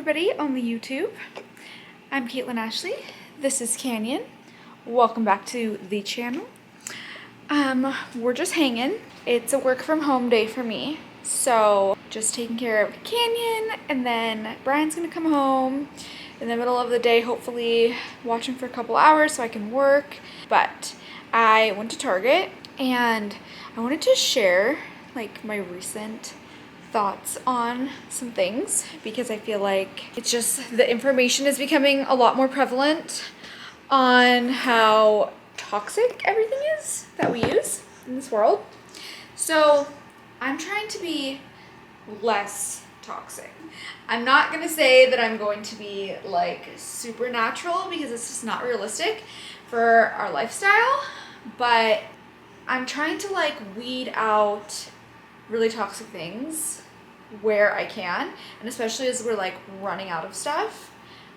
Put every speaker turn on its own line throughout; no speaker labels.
everybody on the YouTube. I'm Caitlin Ashley. This is Canyon. Welcome back to the channel. We're just hanging. It's a work from home day for me. So just taking care of Canyon, and then Brian's gonna come home in the middle of the day, hopefully watching for a couple hours so I can work. But I went to Target and I wanted to share like my recent thoughts on some things because I feel like it's just the information is becoming a lot more prevalent on how toxic everything is that we use in this world. So I'm trying to be less toxic. I'm not gonna say that I'm going to be like super natural because it's just not realistic for our lifestyle, but I'm trying to like weed out really toxic things where I can, and especially as we're like running out of stuff,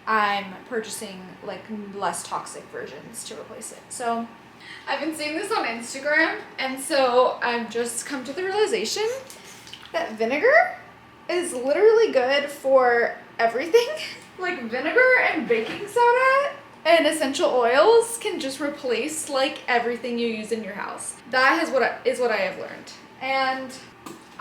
I'm purchasing like less toxic versions to replace it. So I've been seeing this on Instagram, and so I've just come to the realization that vinegar is literally good for everything. Like vinegar and baking soda and essential oils can just replace like everything you use in your house. That is what I have learned. And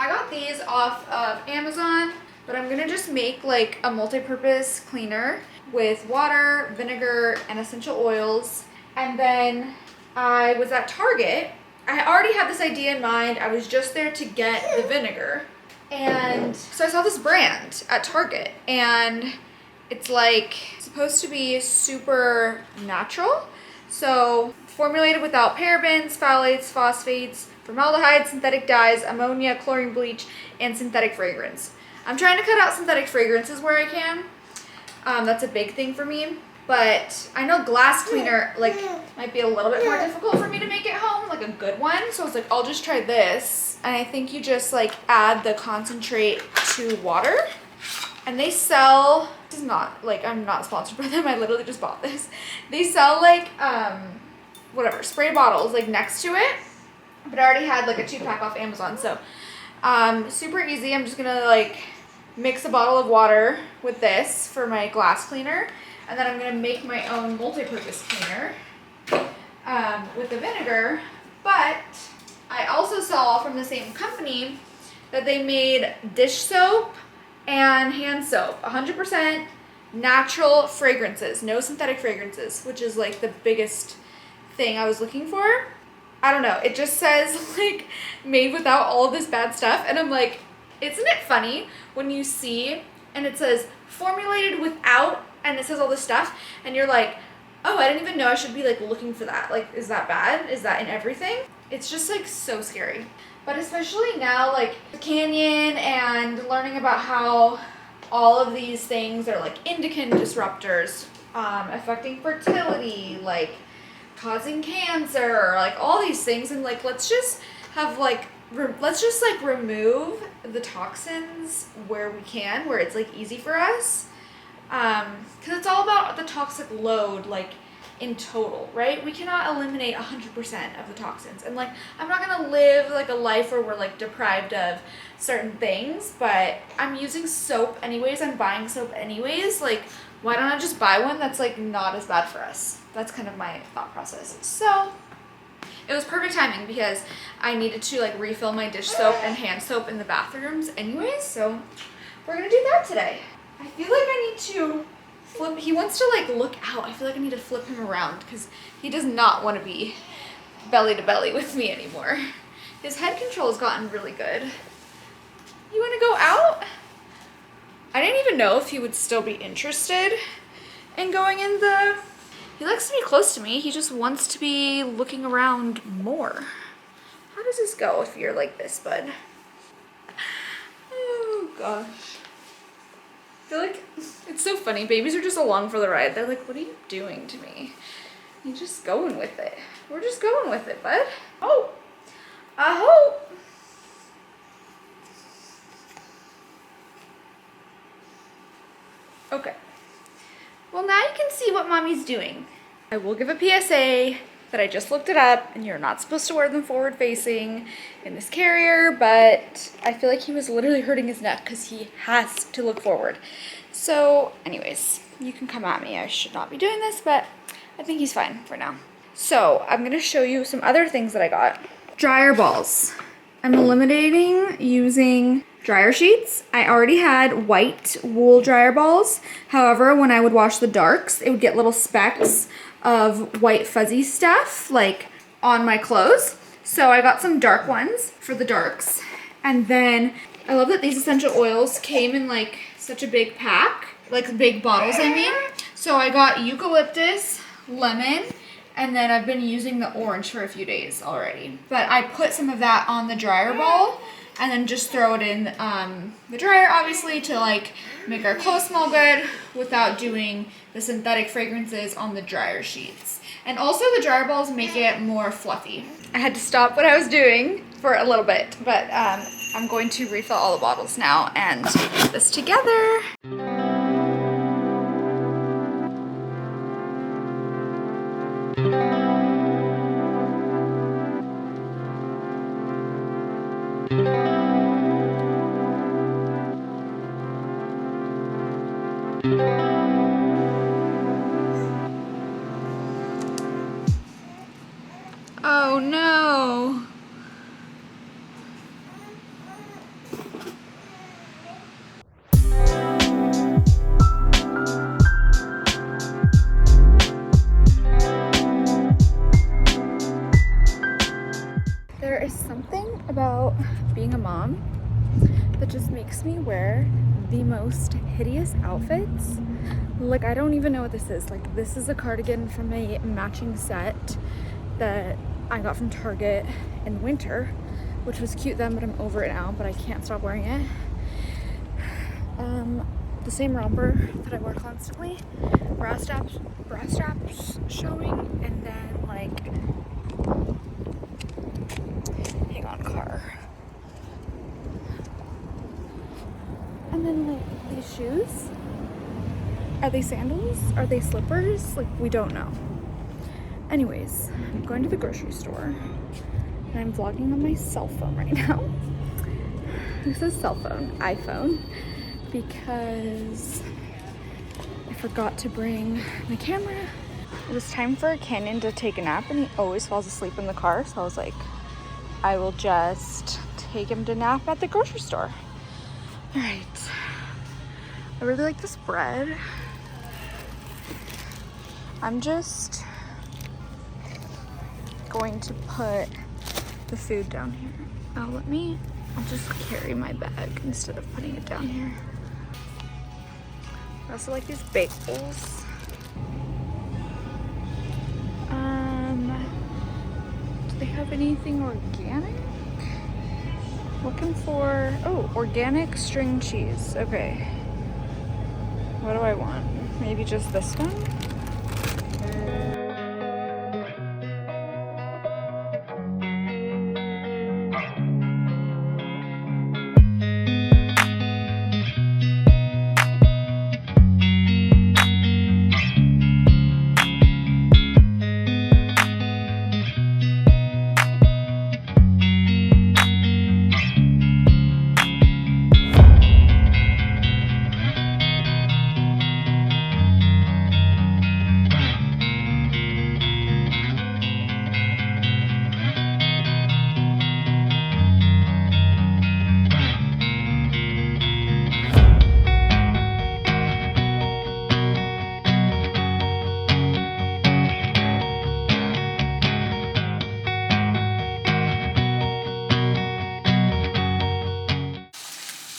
I got these off of Amazon, but I'm gonna just make like a multi-purpose cleaner with water, vinegar, and essential oils. And then I was at Target. I already had this idea in mind. I was just there to get the vinegar. And so I saw this brand at Target, and it's like supposed to be super natural. So formulated without parabens, phthalates, phosphates, formaldehyde, synthetic dyes, ammonia, chlorine bleach, and synthetic fragrance. I'm trying to cut out synthetic fragrances where I can. That's a big thing for me. But I know glass cleaner like might be a little bit more difficult for me to make at home, like a good one. So I was like, I'll just try this. And I think you just like add the concentrate to water. And they sell, this is not like, I'm not sponsored by them. I literally just bought this. They sell like, whatever, spray bottles like next to it. But I already had like a 2-pack off Amazon. So super easy. I'm just gonna like mix a bottle of water with this for my glass cleaner. And then I'm gonna make my own multi-purpose cleaner with the vinegar. But I also saw from the same company that they made dish soap and hand soap, 100% natural fragrances, no synthetic fragrances, which is like the biggest thing I was looking for. I don't know, it just says like made without all of this bad stuff, and I'm like, isn't it funny when you see and it says formulated without, and it says all this stuff, and you're like, oh, I didn't even know I should be like looking for that. Like, is that bad? Is that in everything? It's just like so scary. But especially now, like Canyon and learning about how all of these things are like endocrine disruptors, affecting fertility, like causing cancer, like all these things. And like, let's just have like, let's just like remove the toxins where we can, where it's like easy for us. Cause it's all about the toxic load, like in total, right? We cannot eliminate 100% of the toxins. And like, I'm not gonna live like a life where we're like deprived of certain things, but I'm using soap anyways, I'm buying soap anyways. Like, why don't I just buy one that's like not as bad for us? That's kind of my thought process. So it was perfect timing because I needed to like refill my dish soap and hand soap in the bathrooms anyways. So we're gonna do that today. I feel like I need to flip, he wants to like look out. I feel like I need to flip him around because he does not want to be belly to belly with me anymore. His head control has gotten really good. You want to go out? I didn't even know if he would still be interested in going in the, he likes to be close to me. He just wants to be looking around more. How does this go if you're like this, bud? Oh gosh. I feel like it's so funny. Babies are just along for the ride. They're like, what are you doing to me? You're just going with it. We're just going with it, bud. Oh, I hope. Okay. Well, now you can see what mommy's doing. I will give a PSA that I just looked it up, and you're not supposed to wear them forward facing in this carrier, but I feel like he was literally hurting his neck because he has to look forward. So anyways, you can come at me. I should not be doing this, but I think he's fine for now. So I'm gonna show you some other things that I got. Dryer balls. I'm eliminating using dryer sheets. I already had white wool dryer balls. However, when I would wash the darks, it would get little specks of white fuzzy stuff like on my clothes. So I got some dark ones for the darks. And then I love that these essential oils came in like such a big pack, like big bottles I mean. So I got eucalyptus, lemon, and then I've been using the orange for a few days already. But I put some of that on the dryer ball and then just throw it in the dryer, obviously, to like make our clothes smell good without doing the synthetic fragrances on the dryer sheets. And also the dryer balls make it more fluffy. I had to stop what I was doing for a little bit, but I'm going to refill all the bottles now and put this together. Oh no. There is something about being a mom that just makes me wear the most hideous outfits. Like, I don't even know what this is. Like, this is a cardigan from a matching set that I got from Target in the winter, which was cute then, but I'm over it now, but I can't stop wearing it. The same romper that I wear constantly, bra straps showing, and then like, hang on, car. And then like these shoes, are they sandals? Are they slippers? Like, we don't know. Anyways, I'm going to the grocery store and I'm vlogging on my cell phone right now. This is cell phone, iPhone, because I forgot to bring my camera. It was time for Canyon to take a nap and he always falls asleep in the car. So I was like, I will just take him to nap at the grocery store. All right, I really like this bread. I'm just going to put the food down here. I'll just carry my bag instead of putting it down here. I also like these bagels. Do they have anything organic? Looking for, oh, organic string cheese. Okay. What do I want? Maybe just this one?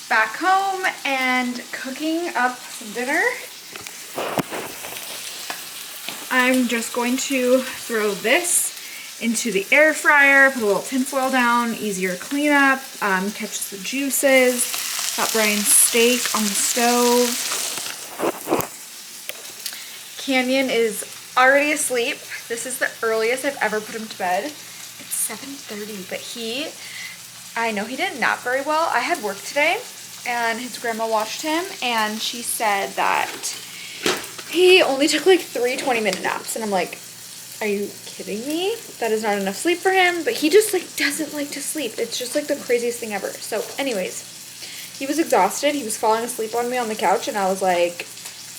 Back home and cooking up some dinner. I'm just going to throw this into the air fryer, put a little tinfoil down, easier cleanup, catches the juices. Got Brian's steak on the stove. Canyon is already asleep. This is the earliest I've ever put him to bed. It's 7:30, but I know he didn't nap very well. I had work today and his grandma watched him and she said that he only took like 3 20-minute naps. And I'm like, are you kidding me? That is not enough sleep for him. But he just like doesn't like to sleep. It's just like the craziest thing ever. So anyways, he was exhausted. He was falling asleep on me on the couch, and I was like,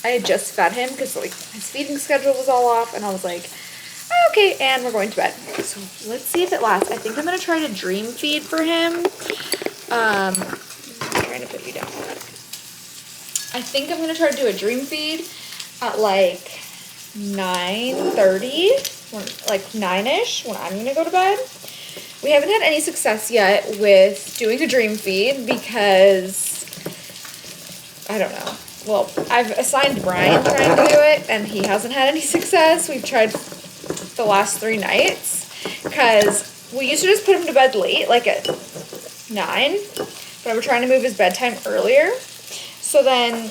I had just fed him because like his feeding schedule was all off, and I was like, oh, okay, and we're going to bed. So let's see if it lasts. I think I'm gonna try to dream feed for him. I'm trying to put you down. I think I'm gonna try to do a dream feed at like 9:30, like 9ish, when I'm gonna go to bed. We haven't had any success yet with doing a dream feed because I don't know. Well, I've assigned Brian trying to do it, and he hasn't had any success. We've tried the last 3 nights because we used to just put him to bed late, like at 9, but we're trying to move his bedtime earlier. So then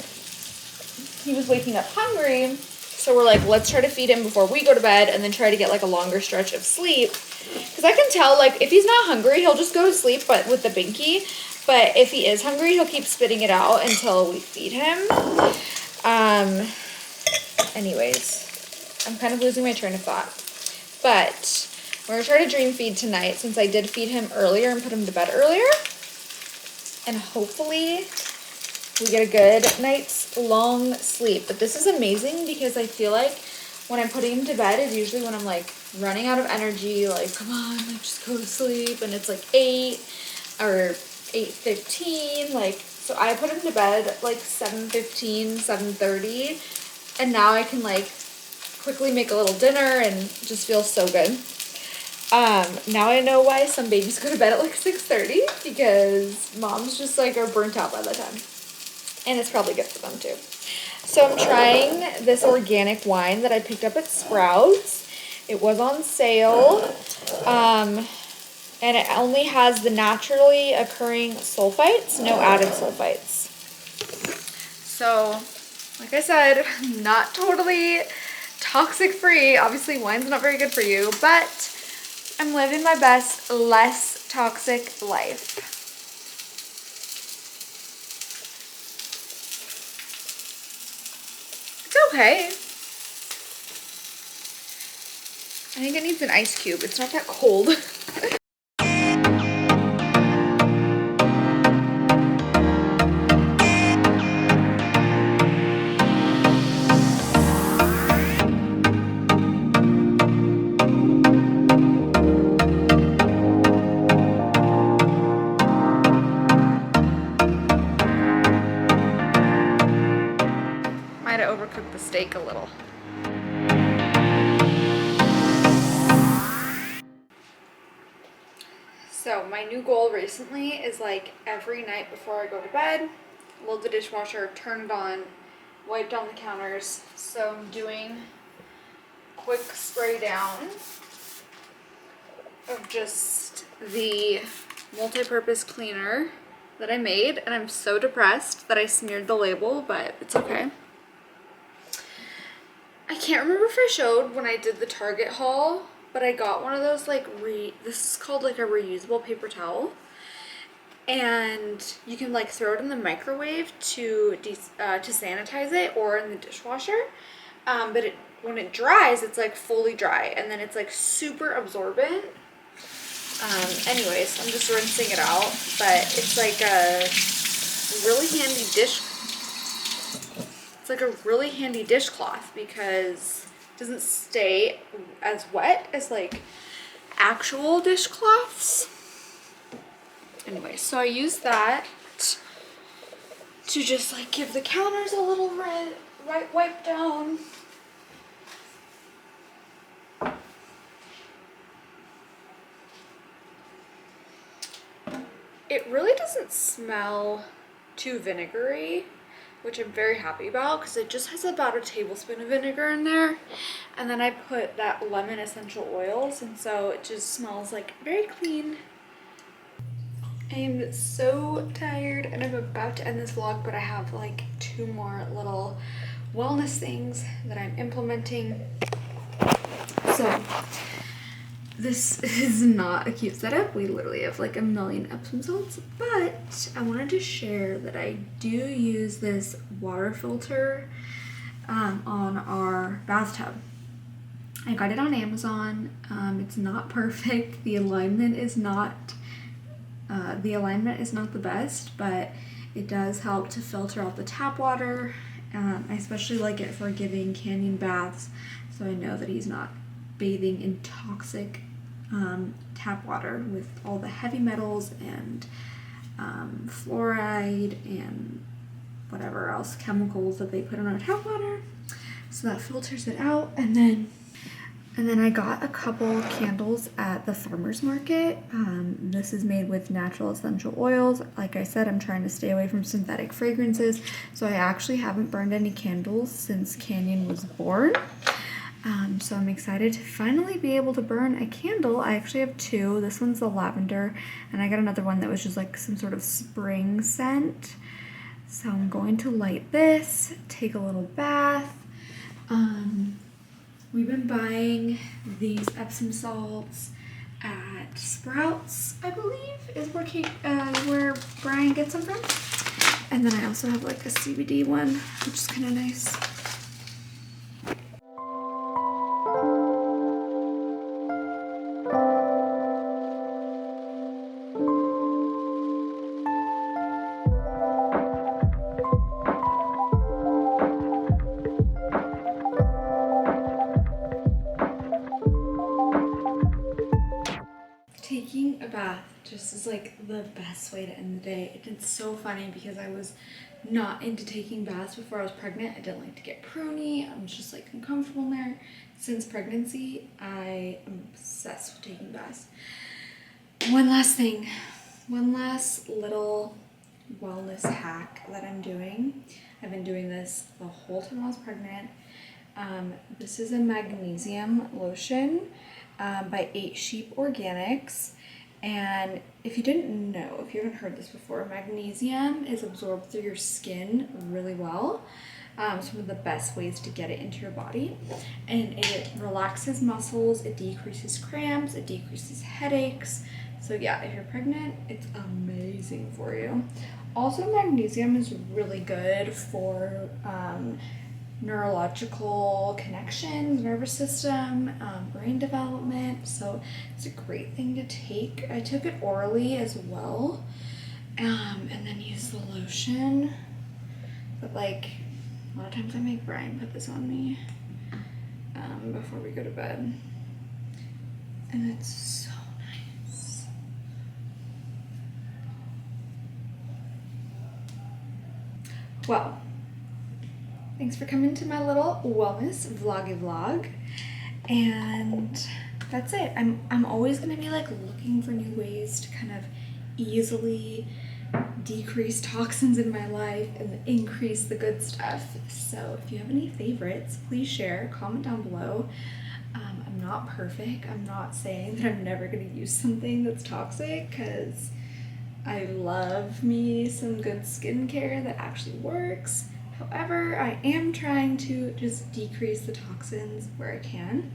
he was waking up hungry, so we're like, let's try to feed him before we go to bed and then try to get like a longer stretch of sleep. Because I can tell, like, if he's not hungry, he'll just go to sleep, but with the binky. But if he is hungry, he'll keep spitting it out until we feed him. Anyways, I'm kind of losing my train of thought. But we're going to try to dream feed tonight since I did feed him earlier and put him to bed earlier. And hopefully we get a good night's long sleep. But this is amazing because I feel like when I'm putting him to bed is usually when I'm like running out of energy, like, come on, like just go to sleep. And it's like 8 or 8:15, like, so I put him to bed at like 7:15, 7:30, and now I can like quickly make a little dinner and just feel so good. Now I know why some babies go to bed at like 6:30, because moms just like are burnt out by that time. And it's probably good for them too. So I'm trying this organic wine that I picked up at Sprouts. It was on sale. And it only has the naturally occurring sulfites, no added sulfites. So, like I said, not totally toxic free. Obviously, wine's not very good for you, but I'm living my best, less toxic life. It's okay. I think it needs an ice cube. It's not that cold. Might have overcooked the steak a little. So my new goal recently is like every night before I go to bed, load the dishwasher, turn it on, wipe down the counters. So I'm doing quick spray down of just the multi-purpose cleaner that I made, and I'm so depressed that I smeared the label, but it's okay. I can't remember if I showed when I did the Target haul, but I got one of those like this is called like a reusable paper towel, and you can like throw it in the microwave to sanitize it, or in the dishwasher. But when it dries, it's like fully dry, and then it's like super absorbent. Anyways, I'm just rinsing it out, but it's like a really handy dish. It's like a really handy dishcloth because it doesn't stay as wet as like actual dishcloths. Anyway, so I use that to just like give the counters a little wipe down. It really doesn't smell too vinegary, which I'm very happy about because it just has about a tablespoon of vinegar in there. And then I put that lemon essential oils, and so it just smells like very clean. I am so tired and I'm about to end this vlog, but I have like 2 more little wellness things that I'm implementing. So this is not a cute setup. We literally have like a million Epsom salts, but I wanted to share that I do use this water filter on our bathtub. I got it on Amazon. It's not perfect. The alignment is not the best, but It does help to filter out the tap water. I especially like it for giving Canyon baths, so I know that he's not bathing in toxic tap water with all the heavy metals and fluoride and whatever else chemicals that they put in our tap water. So that filters it out. And then I got a couple candles at the farmer's market. This is made with natural essential oils. Like I said, I'm trying to stay away from synthetic fragrances, so I actually haven't burned any candles since Canyon was born. So I'm excited to finally be able to burn a candle. I actually have two. This one's the lavender, and I got another one that was just like some sort of spring scent. So I'm going to light this, take a little bath. We've been buying these Epsom salts at Sprouts, I believe, is where Brian gets them from. And then I also have like a CBD one, which is kind of nice. Taking a bath just is like the best way to end the day. It's so funny because I was not into taking baths before I was pregnant. I didn't like to get pruny. I was just like uncomfortable in there. Since pregnancy, I am obsessed with taking baths. One last thing, one last little wellness hack that I'm doing. I've been doing this the whole time I was pregnant. This is a magnesium lotion by 8 Sheep Organics. And if you didn't know, if you haven't heard this before, magnesium is absorbed through your skin really well. Some of the best ways to get it into your body. And it relaxes muscles, it decreases cramps, it decreases headaches. So yeah, if you're pregnant, it's amazing for you. Also, magnesium is really good for neurological connections, nervous system, brain development. So it's a great thing to take. I took it orally as well, and then use the lotion. But like a lot of times I make Brian put this on me before we go to bed, and it's so nice. Well, thanks for coming to my little wellness vlog, and that's it. I'm always gonna be like looking for new ways to kind of easily decrease toxins in my life and increase the good stuff. So if you have any favorites, please share, comment down below. I'm not perfect. I'm not saying that I'm never gonna use something that's toxic, because I love me some good skincare that actually works. However, I am trying to just decrease the toxins where I can,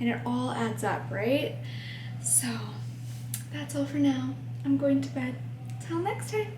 and it all adds up, right? So that's all for now. I'm going to bed. Till next time.